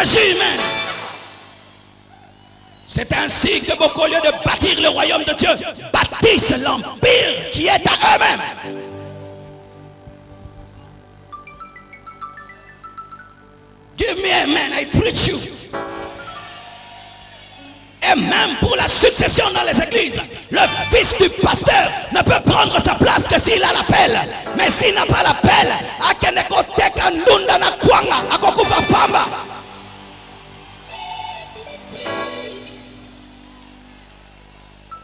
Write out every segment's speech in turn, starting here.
magie humaine. C'est ainsi que beaucoup, au lieu de bâtir le royaume de Dieu, bâtissent l'empire qui est à eux-mêmes. Give me amen, I preach you. Et même pour la succession dans les églises, le fils du pasteur ne peut prendre sa place que s'il a l'appel. Mais s'il n'a pas l'appel,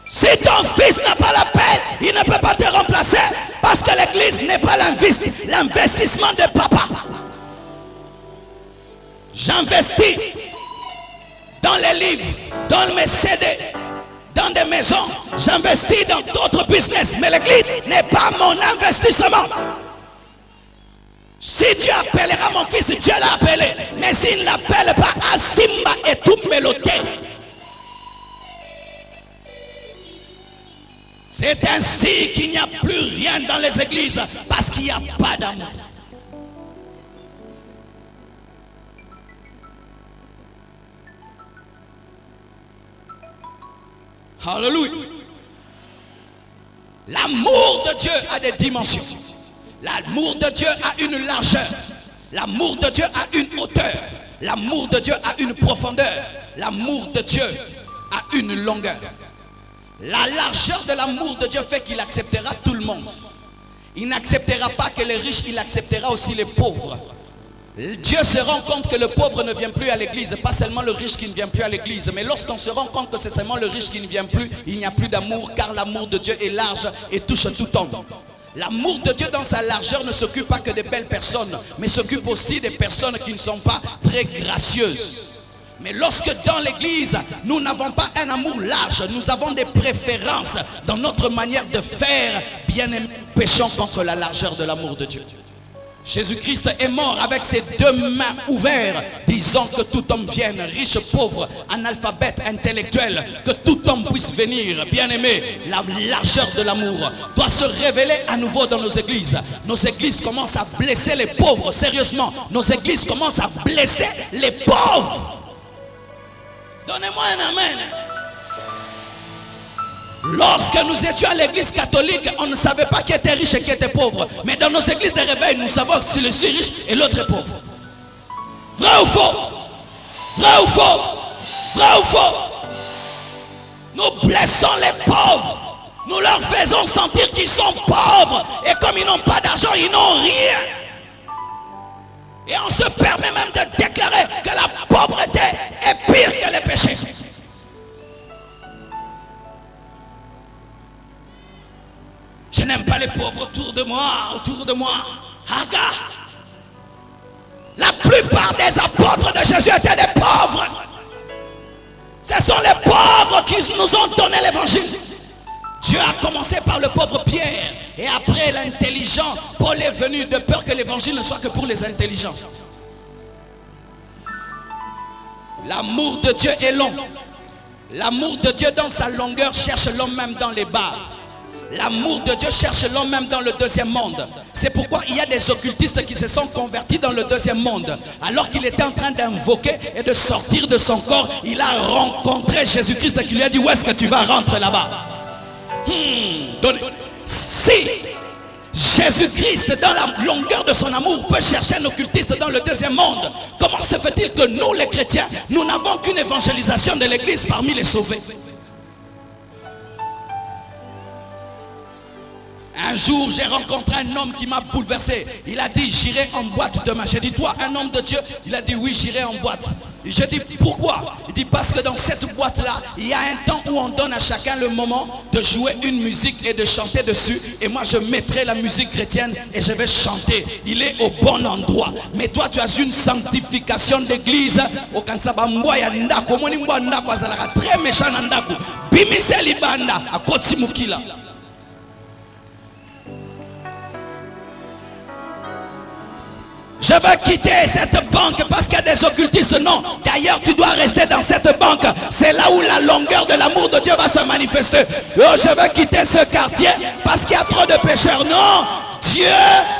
si ton fils n'a pas l'appel, il ne peut pas te remplacer parce que l'église n'est pas l'investissement de papa. J'investis dans les livres, dans mes CD, dans des maisons, j'investis dans d'autres business, mais l'église n'est pas mon investissement. Si Dieu appellera mon fils, Dieu l'a appelé, mais s'il ne l'appelle pas, Asimba et tout mélodé. C'est ainsi qu'il n'y a plus rien dans les églises, parce qu'il n'y a pas d'amour. Alléluia. L'amour de Dieu a des dimensions. L'amour de Dieu a une largeur. L'amour de Dieu a une hauteur. L'amour de Dieu a une profondeur. L'amour de Dieu a une longueur. La largeur de l'amour de Dieu fait qu'il acceptera tout le monde. Il n'acceptera pas que les riches, il acceptera aussi les pauvres. Dieu se rend compte que le pauvre ne vient plus à l'église, pas seulement le riche qui ne vient plus à l'église, mais lorsqu'on se rend compte que c'est seulement le riche qui ne vient plus, il n'y a plus d'amour, car l'amour de Dieu est large et touche tout homme. L'amour de Dieu dans sa largeur ne s'occupe pas que des belles personnes, mais s'occupe aussi des personnes qui ne sont pas très gracieuses. Mais lorsque dans l'église, nous n'avons pas un amour large, nous avons des préférences dans notre manière de faire, bien aimés, péchons contre la largeur de l'amour de Dieu. Jésus-Christ est mort avec ses deux mains ouvertes, disant que tout homme vienne, riche, pauvre, analphabète, intellectuel, que tout homme puisse venir. Bien-aimé, la largeur de l'amour doit se révéler à nouveau dans nos églises. Nos églises commencent à blesser les pauvres, sérieusement. Nos églises commencent à blesser les pauvres. Donnez-moi un amen. Lorsque nous étions à l'église catholique, on ne savait pas qui était riche et qui était pauvre. Mais dans nos églises de réveil, nous savons si le suis riche et l'autre est pauvre. Vrai ou faux? Vrai ou faux? Vrai ou faux? Nous blessons les pauvres. Nous leur faisons sentir qu'ils sont pauvres. Et comme ils n'ont pas d'argent, ils n'ont rien. Et on se permet même de déclarer que la pauvreté est pire que les péchés. Je n'aime pas les pauvres autour de moi. Haga. La plupart des apôtres de Jésus étaient des pauvres. Ce sont les pauvres qui nous ont donné l'évangile. Dieu a commencé par le pauvre Pierre. Et après l'intelligent, Paul est venu de peur que l'évangile ne soit que pour les intelligents. L'amour de Dieu est long. L'amour de Dieu dans sa longueur cherche l'homme même dans les bars. L'amour de Dieu cherche l'homme même dans le deuxième monde. C'est pourquoi il y a des occultistes qui se sont convertis dans le deuxième monde. Alors qu'il était en train d'invoquer et de sortir de son corps, il a rencontré Jésus-Christ qui lui a dit: où est-ce que tu vas? Rentrer là-bas. Si Jésus-Christ dans la longueur de son amour peut chercher un occultiste dans le deuxième monde, comment se fait-il que nous les chrétiens, nous n'avons qu'une évangélisation de l'église parmi les sauvés? Un jour, j'ai rencontré un homme qui m'a bouleversé. Il a dit: j'irai en boîte demain. J'ai dit: toi, un homme de Dieu? Il a dit: oui, j'irai en boîte. J'ai dit: pourquoi? Il dit: parce que dans cette boîte-là, il y a un temps où on donne à chacun le moment de jouer une musique et de chanter dessus. Et moi, je mettrai la musique chrétienne et je vais chanter. Il est au bon endroit. Mais toi, tu as une sanctification d'église. Très méchant. Bimise libanda à Kotimukila. Je veux quitter cette banque parce qu'il y a des occultistes. Non, d'ailleurs tu dois rester dans cette banque. C'est là où la longueur de l'amour de Dieu va se manifester. Oh, je veux quitter ce quartier parce qu'il y a trop de pécheurs. Non, Dieu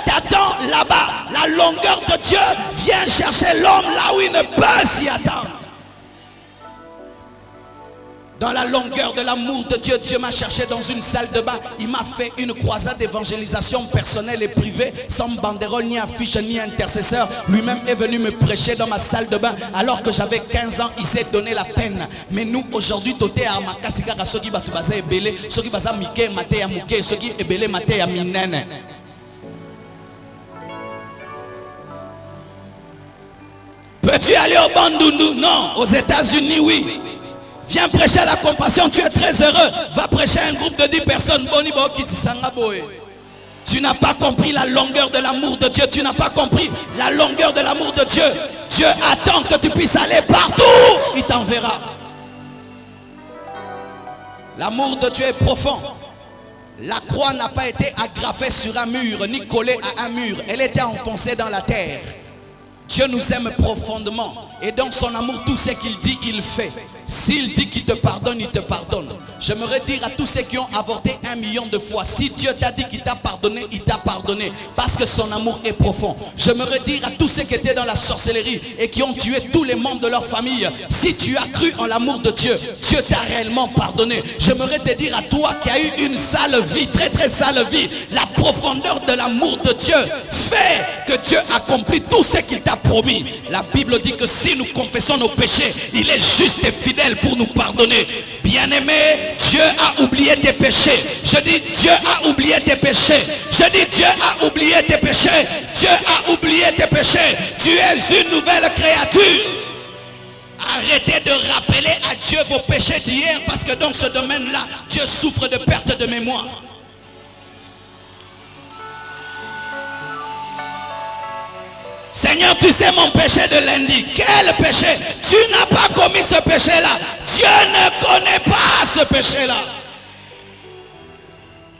t'attend là-bas. La longueur de Dieu vient chercher l'homme là où il ne peut s'y attendre. Dans la longueur de l'amour de Dieu, Dieu m'a cherché dans une salle de bain. Il m'a fait une croisade d'évangélisation personnelle et privée, sans banderole, ni affiche, ni intercesseur. Lui-même est venu me prêcher dans ma salle de bain. Alors que j'avais 15 ans, il s'est donné la peine. Mais nous, aujourd'hui, toté à Makasika, Soki Batubaza Ebele, Soki Baza Mike, Maté Mouke, Soki Ebele, Maté Minene. Peux-tu aller au Bandundu? Non. Aux États-Unis, oui. Viens prêcher à la compassion, tu es très heureux. Va prêcher à un groupe de 10 personnes. Tu n'as pas compris la longueur de l'amour de Dieu. Tu n'as pas compris la longueur de l'amour de Dieu. Dieu attend que tu puisses aller partout. Il t'enverra. L'amour de Dieu est profond. La croix n'a pas été agrafée sur un mur, ni collée à un mur. Elle était enfoncée dans la terre. Dieu nous aime profondément. Et dans son amour, tout ce qu'il dit, il fait. S'il dit qu'il te pardonne, il te pardonne. J'aimerais dire à tous ceux qui ont avorté 1 million de fois, si Dieu t'a dit qu'il t'a pardonné, il t'a pardonné. Parce que son amour est profond. J'aimerais dire à tous ceux qui étaient dans la sorcellerie et qui ont tué tous les membres de leur famille, si tu as cru en l'amour de Dieu, Dieu t'a réellement pardonné. J'aimerais te dire à toi qui as eu une sale vie, très très sale vie, la profondeur de l'amour de Dieu fait que Dieu accomplit tout ce qu'il t'a promis. La Bible dit que si nous confessons nos péchés, il est juste et fidèle pour nous pardonner. Bien-aimé, Dieu a oublié tes péchés. Je dis Dieu a oublié tes péchés. Je dis Dieu a oublié tes péchés. Dieu a oublié tes péchés. Tu es une nouvelle créature. Arrêtez de rappeler à Dieu vos péchés d'hier, parce que dans ce domaine-là, Dieu souffre de perte de mémoire. Seigneur, tu sais mon péché de lundi. Quel péché? Tu n'as pas commis ce péché-là. Dieu ne connaît pas ce péché-là.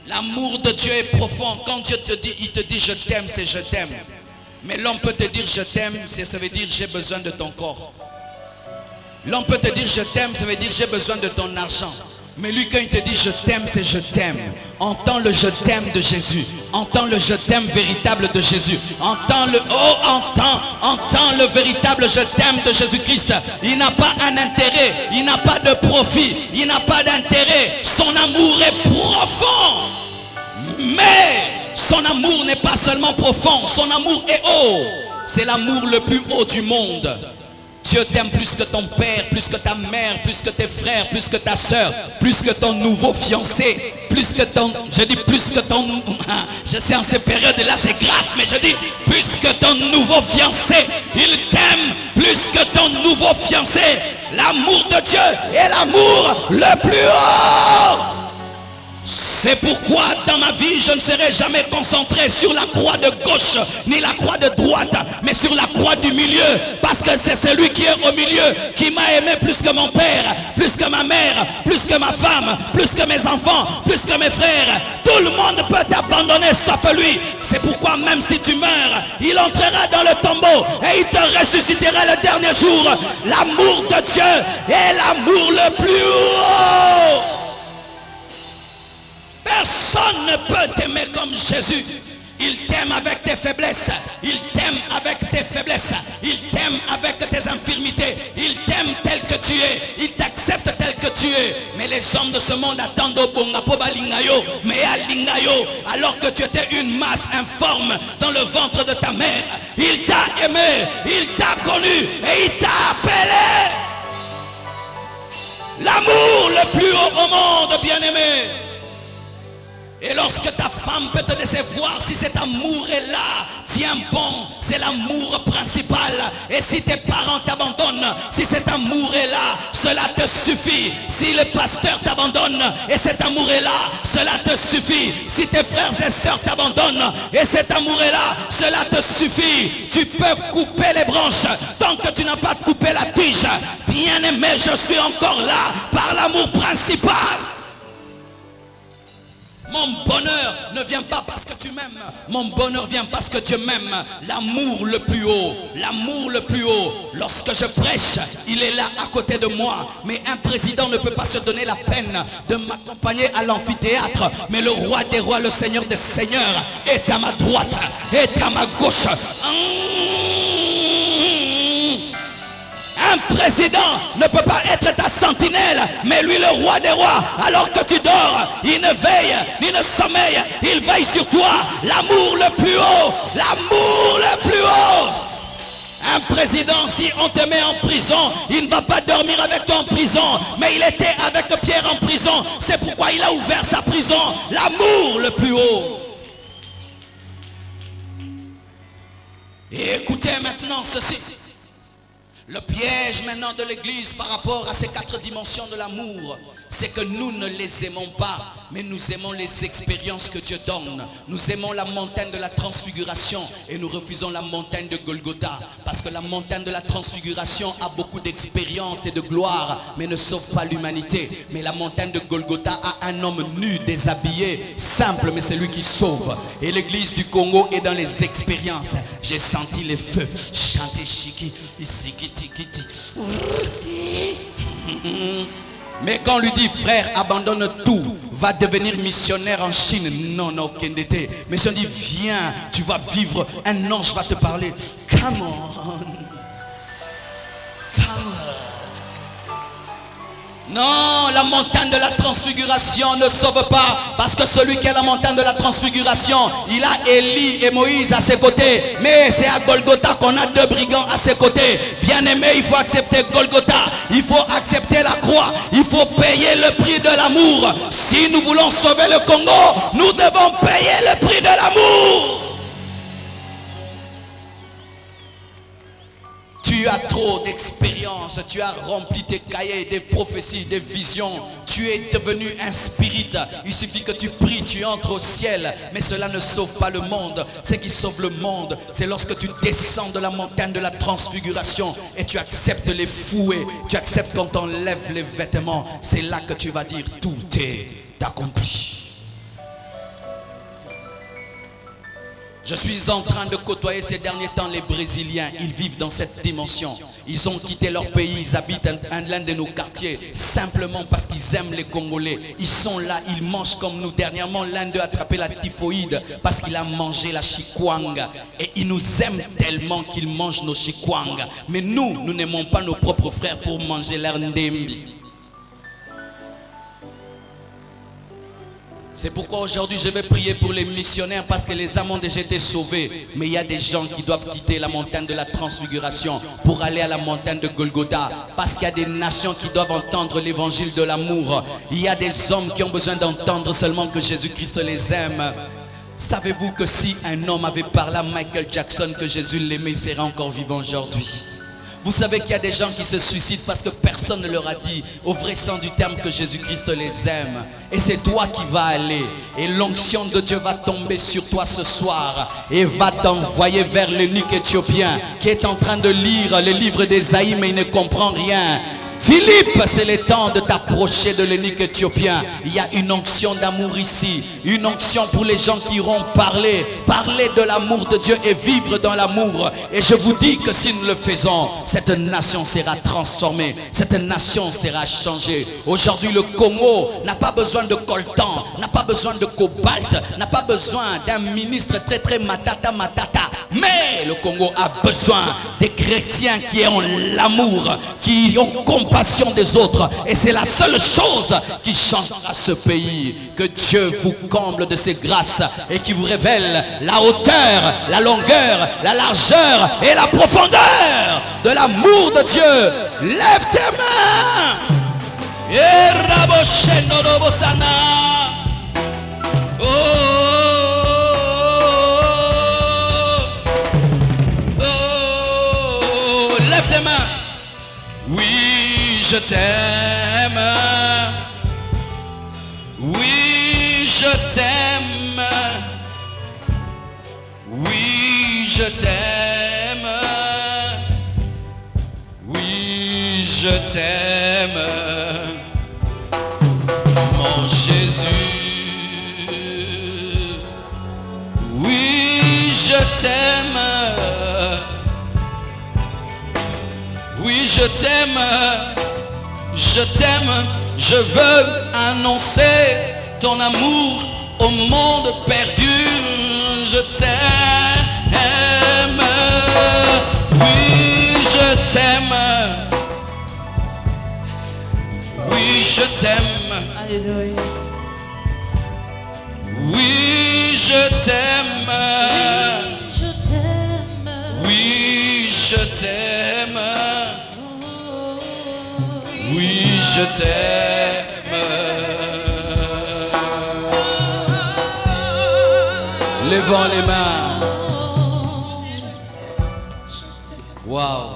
L'amour de Dieu est profond. Quand Dieu te dit, il te dit je t'aime, c'est je t'aime. Mais l'homme peut te dire je t'aime, ça veut dire j'ai besoin de ton corps. L'homme peut te dire je t'aime, ça veut dire j'ai besoin de ton argent. Mais lui, quand il te dit je t'aime, c'est je t'aime. Entends le je t'aime de Jésus. Entends le je t'aime véritable de Jésus. Entends le véritable je t'aime de Jésus-Christ. Il n'a pas un intérêt, il n'a pas de profit, il n'a pas d'intérêt. Son amour est profond. Mais son amour n'est pas seulement profond, son amour est haut. C'est l'amour le plus haut du monde. Dieu t'aime plus que ton père, plus que ta mère, plus que tes frères, plus que ta soeur, plus que ton nouveau fiancé, plus que ton... Je dis plus que ton... Je sais en ces périodes-là c'est grave, mais je dis plus que ton nouveau fiancé. Il t'aime plus que ton nouveau fiancé. L'amour de Dieu est l'amour le plus haut. C'est pourquoi dans ma vie je ne serai jamais concentré sur la croix de gauche ni la croix de droite, mais sur la croix du milieu, parce que c'est celui qui est au milieu qui m'a aimé plus que mon père, plus que ma mère, plus que ma femme, plus que mes enfants, plus que mes frères. Tout le monde peut t'abandonner sauf lui. C'est pourquoi même si tu meurs, il entrera dans le tombeau et il te ressuscitera le dernier jour. L'amour de Dieu est l'amour le plus haut. Personne ne peut t'aimer comme Jésus. Il t'aime avec tes faiblesses. Il t'aime avec tes faiblesses. Il t'aime avec tes infirmités. Il t'aime tel que tu es. Il t'accepte tel que tu es. Mais les hommes de ce monde attendent au bonga poba lingayo. Mais à lingayo, alors que tu étais une masse informe dans le ventre de ta mère, il t'a aimé, il t'a connu et il t'a appelé. L'amour le plus haut au monde, bien-aimé. Et lorsque ta femme peut te décevoir, si cet amour est là, tiens bon, c'est l'amour principal. Et si tes parents t'abandonnent, si cet amour est là, cela te suffit. Si le pasteur t'abandonne et cet amour est là, cela te suffit. Si tes frères et sœurs t'abandonnent et cet amour est là, cela te suffit. Tu peux couper les branches tant que tu n'as pas coupé la tige. Bien-aimé, je suis encore là par l'amour principal. Mon bonheur ne vient pas parce que tu m'aimes. Mon bonheur vient parce que Dieu m'aime. L'amour le plus haut. L'amour le plus haut. Lorsque je prêche, il est là à côté de moi. Mais un président ne peut pas se donner la peine de m'accompagner à l'amphithéâtre. Mais le roi des rois, le Seigneur des seigneurs est à ma droite, est à ma gauche. Un président ne peut pas être ta sentinelle, mais lui le roi des rois, alors que tu dors, il ne veille, ni ne sommeille, il veille sur toi. L'amour le plus haut, l'amour le plus haut. Un président, si on te met en prison, il ne va pas dormir avec toi en prison, mais il était avec Pierre en prison, c'est pourquoi il a ouvert sa prison. L'amour le plus haut. Et écoutez maintenant ceci. Le piège maintenant de l'église par rapport à ces 4 dimensions de l'amour, c'est que nous ne les aimons pas, mais nous aimons les expériences que Dieu donne. Nous aimons la montagne de la transfiguration et nous refusons la montagne de Golgotha. Parce que la montagne de la transfiguration a beaucoup d'expérience et de gloire, mais ne sauve pas l'humanité. Mais la montagne de Golgotha a un homme nu, déshabillé, simple, mais c'est lui qui sauve. Et l'église du Congo est dans les expériences. J'ai senti les feux, chanter chiki, ici. Mais quand on lui dit frère abandonne tout, va devenir missionnaire en Chine, non Kendete, mais si on dit viens, tu vas vivre, un ange va te parler, come on, come on. Non, la montagne de la transfiguration ne sauve pas, parce que celui qui a la montagne de la transfiguration, il a Élie et Moïse à ses côtés, mais c'est à Golgotha qu'on a 2 brigands à ses côtés. Bien aimé, il faut accepter Golgotha, il faut accepter la croix, il faut payer le prix de l'amour. Si nous voulons sauver le Congo, nous devons payer le prix de l'amour. Tu as trop d'expérience, tu as rempli tes cahiers, des prophéties, des visions. Tu es devenu un spirit. Il suffit que tu pries, tu entres au ciel. Mais cela ne sauve pas le monde. Ce qui sauve le monde, c'est lorsque tu descends de la montagne de la transfiguration et tu acceptes les fouets. Tu acceptes quand on lève les vêtements. C'est là que tu vas dire tout est accompli. Je suis en train de côtoyer ces derniers temps les Brésiliens. Ils vivent dans cette dimension. Ils ont quitté leur pays, ils habitent l'un de nos quartiers simplement parce qu'ils aiment les Congolais. Ils sont là, ils mangent comme nous. Dernièrement, l'un d'eux a attrapé la typhoïde parce qu'il a mangé la chikwanga. Et ils nous aiment tellement qu'ils mangent nos chikwanga. Mais nous n'aimons pas nos propres frères pour manger leur ndembi. C'est pourquoi aujourd'hui je vais prier pour les missionnaires, parce que les âmes ont déjà été sauvées. Mais il y a des gens qui doivent quitter la montagne de la transfiguration pour aller à la montagne de Golgotha. Parce qu'il y a des nations qui doivent entendre l'évangile de l'amour. Il y a des hommes qui ont besoin d'entendre seulement que Jésus-Christ les aime. Savez-vous que si un homme avait parlé à Michael Jackson que Jésus l'aimait, il serait encore vivant aujourd'hui? Vous savez qu'il y a des gens qui se suicident parce que personne ne leur a dit au vrai sens du terme que Jésus-Christ les aime. Et c'est toi qui vas aller. Et l'onction de Dieu va tomber sur toi ce soir et va t'envoyer vers l'eunuque éthiopien qui est en train de lire le livre d'Ésaïe mais il ne comprend rien. Philippe, c'est le temps de t'approcher de l'eunuque éthiopien. Il y a une onction d'amour ici. Une onction pour les gens qui iront parler de l'amour de Dieu et vivre dans l'amour. Et je vous dis que si nous le faisons, cette nation sera transformée. Cette nation sera changée. Aujourd'hui, le Congo n'a pas besoin de coltan, n'a pas besoin de cobalt, n'a pas besoin d'un ministre très matata. Mais le Congo a besoin des chrétiens qui ont l'amour, qui ont compassion des autres. Et c'est la seule chose qui changera ce pays. Que Dieu vous comble de ses grâces et qui vous révèle la hauteur, la longueur, la largeur et la profondeur de l'amour de Dieu. Lève tes mains. Lève tes mains. Oui, je t'aime. Oui, je t'aime. Oui, je t'aime. Oui, je t'aime. Mon Jésus. je t'aime, je t'aime, je veux annoncer ton amour au monde perdu. Je t'aime, oui, je t'aime, oui, je t'aime, Alléluia. oui, je t'aime, Je t'aime. oui, je t'aime, oui, je t'aime. Levons les mains. Waouh,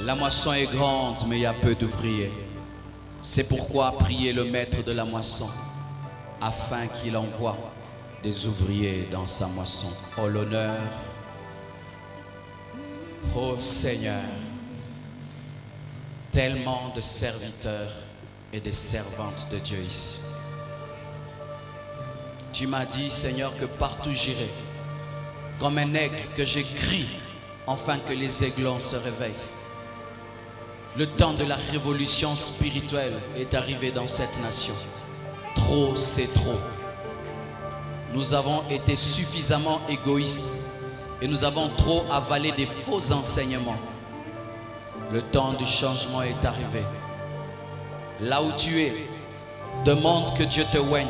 la moisson est grande, mais il y a peu d'ouvriers. C'est pourquoi priez le maître de la moisson, afin qu'il envoie des ouvriers dans sa moisson. Oh l'honneur, oh Seigneur, tellement de serviteurs et de servantes de Dieu ici. Tu m'as dit, Seigneur, que partout j'irai, comme un aigle, que je crie, afin que les aiglons se réveillent. Le temps de la révolution spirituelle est arrivé dans cette nation. Trop, c'est trop. Nous avons été suffisamment égoïstes et nous avons trop avalé des faux enseignements. Le temps du changement est arrivé. Là où tu es, demande que Dieu te oigne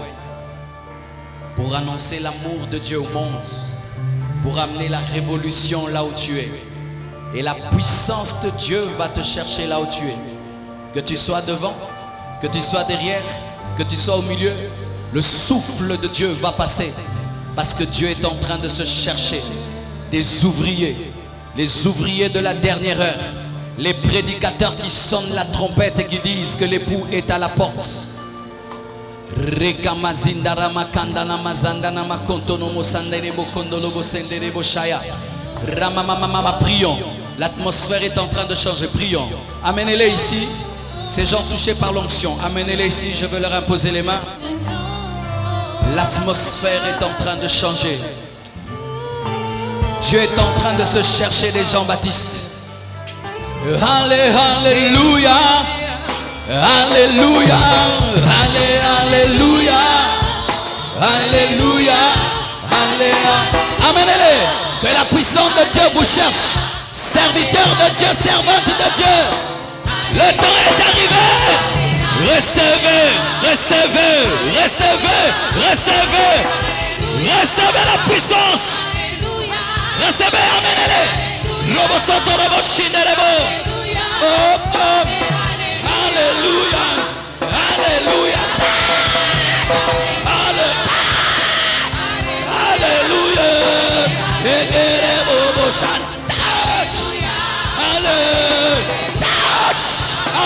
pour annoncer l'amour de Dieu au monde, pour amener la révolution là où tu es. Et la puissance de Dieu va te chercher là où tu es. Que tu sois devant, que tu sois derrière, que tu sois au milieu, le souffle de Dieu va passer. Parce que Dieu est en train de se chercher des ouvriers, les ouvriers de la dernière heure, les prédicateurs qui sonnent la trompette et qui disent que l'époux est à la porte. Prions. L'atmosphère est en train de changer. Prions. Amenez-les ici. Ces gens touchés par l'onction, amenez-les ici. Je veux leur imposer les mains. L'atmosphère est en train de changer. Dieu est en train de se chercher des Jean-Baptiste. Alléluia. Alléluia, alléluia, alléluia, alléluia. Amenez-les, que la puissance de Dieu vous cherche. Serviteurs de Dieu, servantes de Dieu. Le temps est arrivé. Recevez, recevez, recevez, recevez. Recevez la puissance. Recevez, amenez-les. Robo soto, robo shinerebo. Oh, oh. Alléluia, alléluia, alléluia,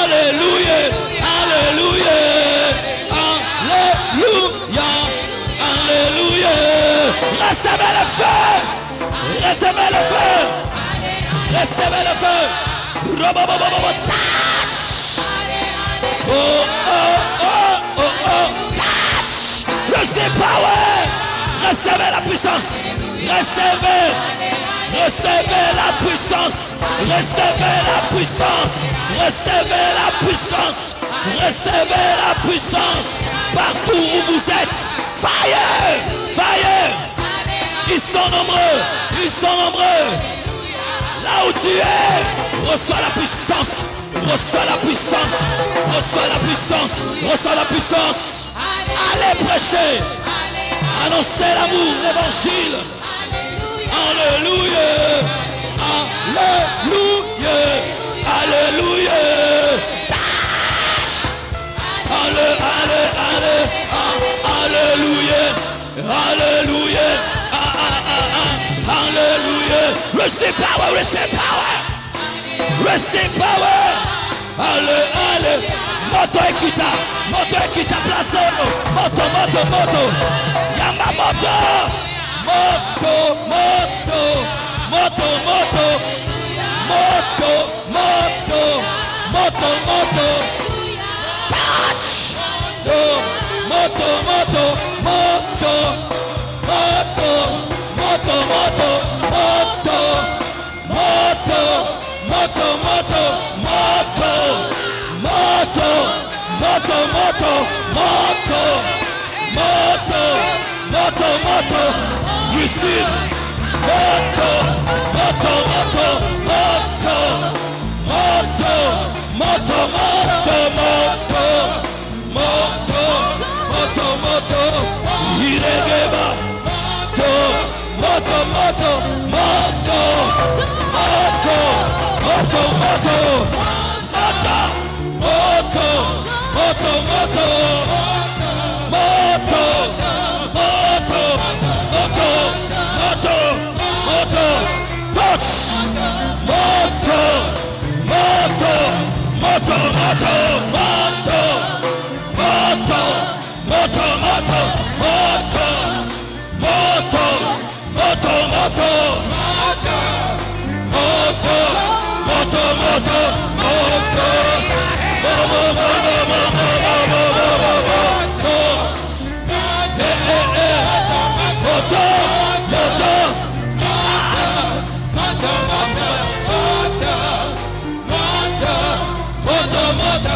alléluia, alléluia, alléluia, recevez le feu, recevez le feu, recevez le feu, oh, oh, oh, oh, oh. Recevez power. Recevez la puissance. Recevez. Recevez la puissance. Recevez la puissance. Recevez la puissance. Recevez la puissance. Partout où vous êtes. Fire. Fire. Ils sont nombreux. Ils sont nombreux. Là où tu es, reçois la puissance. Reçois la puissance, reçois la puissance, reçois la puissance. Allez prêcher, annoncez l'amour, l'évangile. Alléluia, alléluia, alléluia. Alléluia, alléluia, alléluia. Receive power, receive power. Receive power. Allez, allez. Moto Equita, place. Moto, moto, moto. Yamamoto. Moto, moto. Moto, moto. Moto, moto. Moto, moto. Touch. Moto, moto, moto. Moto, moto, moto. Moto, moto. Moto, moto, moto. moto, moto, moto, moto, moto, moto, receive, moto, moto, moto, moto, moto, moto, moto, moto, moto, moto, moto, iregeba, moto, moto, moto, moto, moto, moto, moto, moto, moto, moto, moto, moto, moto, moto, touch, moto, moto, moto, moto, moto, moto, moto, moto, moto, moto, moto,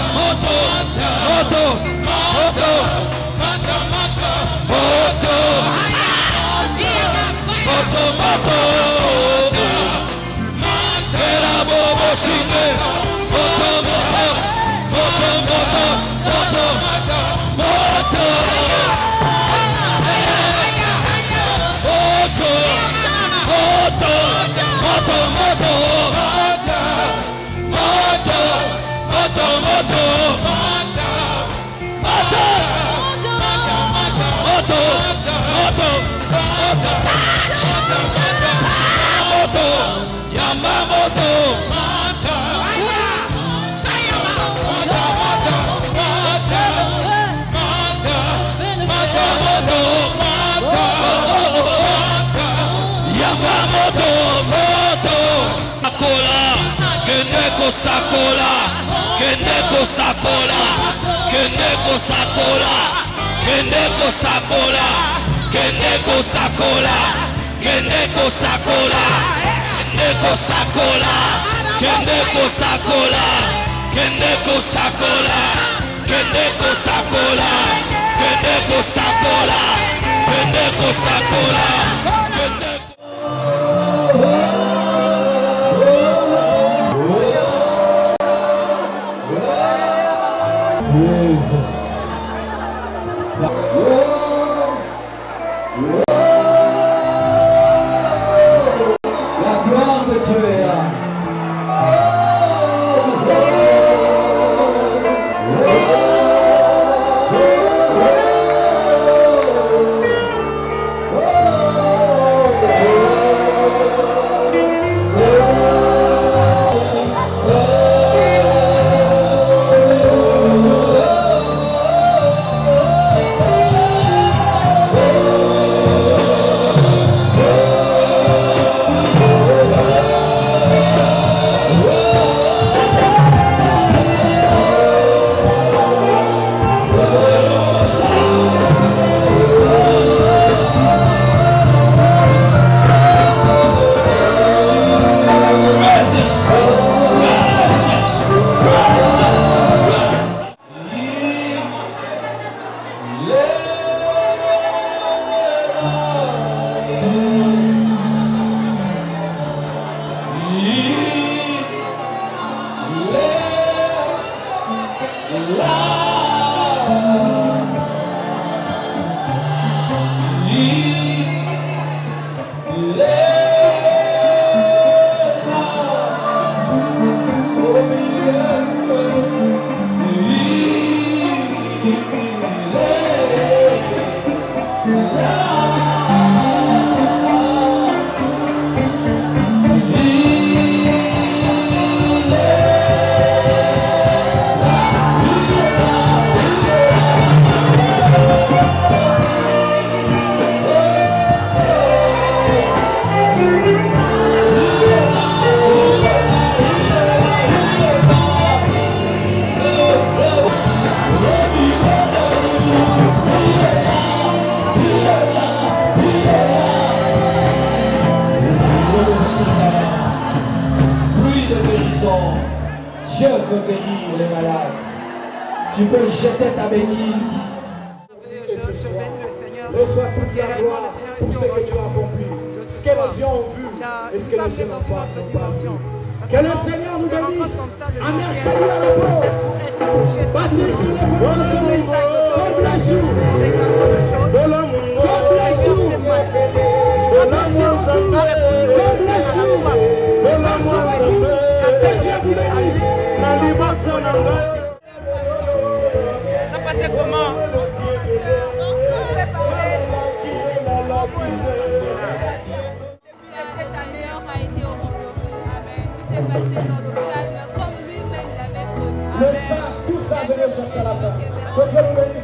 moto, moto, moto, moto, Sakola, Kendeko Sakola, Kendeko Sakola, Kendeko Sakola, Kendeko Sakola, Kendeko Sakola, Kendeko Sakola, Kendeko Sakola, Kendeko Sakola, Kendeko Sakola, Kendeko Sakola, Kendeko Sakola, Dieu peut guérir les malades. Tu peux jeter ta béquille. Je bénis le Seigneur. Reçois Parce toute que la réellement gloire le Seigneur pour est ce au que tu as rendez-vous accompli. de Ce ce que soir. les yeux ont vu Il et ce nous que a les yeux amenés dans n'ont une pas autre encore dimension. vu. Que le Seigneur nous Des bénisse. rencontres comme ça, les gens Amène viennent à la pause. pour être touchés Bâtir sur simplement. les fondations. Le message, l'automessage, avec la grande chose. Le Seigneur s'est manifesté. Je crois que Dieu a répondu au Seigneur à la foi. Et ceux qui sont venus, grâce à Dieu, à lui, ne vont pas pour les remplacer. Ça passait comment? Le Seigneur a été au rendez-vous. Tout s'est passé dans le calme comme lui-même l'avait prévu. Le sang, tout ça venait chercher la fin. Que Dieu nous bénisse.